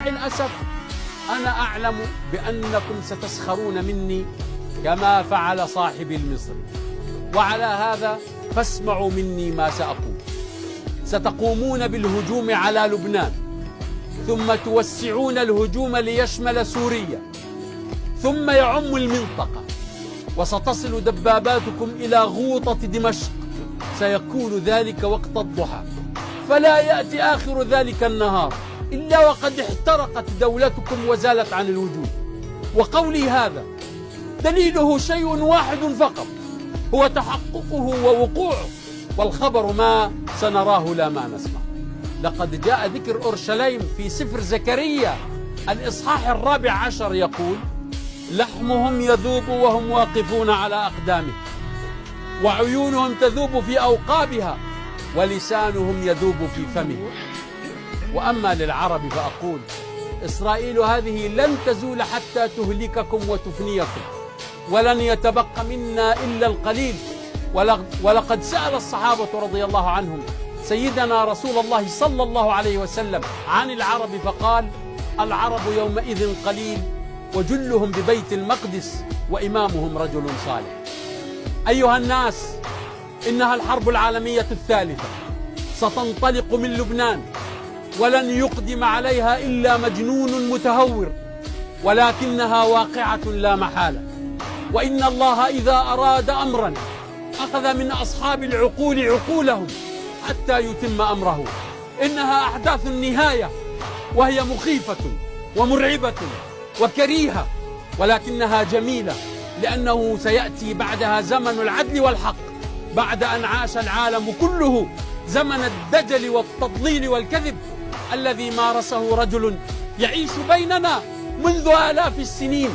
للأسف أنا أعلم بأنكم ستسخرون مني كما فعل صاحبي المصري، وعلى هذا فاسمعوا مني ما سأقول. ستقومون بالهجوم على لبنان، ثم توسعون الهجوم ليشمل سوريا، ثم يعم المنطقة، وستصل دباباتكم إلى غوطة دمشق. سيكون ذلك وقت الضحى، فلا يأتي آخر ذلك النهار إلا وقد احترقت دولتكم وزالت عن الوجود. وقولي هذا دليله شيء واحد فقط، هو تحققه ووقوعه، والخبر ما سنراه لا ما نسمع. لقد جاء ذكر أورشليم في سفر زكريا الإصحاح 14 يقول: لحمهم يذوب وهم واقفون على أقدامهم، وعيونهم تذوب في أوقابها، ولسانهم يذوب في فمهم. وأما للعرب فأقول: إسرائيل هذه لن تزول حتى تهلككم وتفنيكم، ولن يتبقى منا إلا القليل. ولقد سأل الصحابة رضي الله عنهم سيدنا رسول الله صلى الله عليه وسلم عن العرب فقال: العرب يومئذ قليل، وجلهم ببيت المقدس، وإمامهم رجل صالح. أيها الناس، إنها الحرب العالمية الثالثة، ستنطلق من لبنان، ولن يقدم عليها إلا مجنون متهور، ولكنها واقعة لا محالة. وإن الله إذا أراد أمرا أخذ من أصحاب العقول عقولهم حتى يتم أمره. إنها أحداث النهاية، وهي مخيفة ومرعبة وكريهة، ولكنها جميلة، لأنه سيأتي بعدها زمن العدل والحق، بعد أن عاش العالم كله زمن الدجل والتضليل والكذب الذي مارسه رجل يعيش بيننا منذ آلاف السنين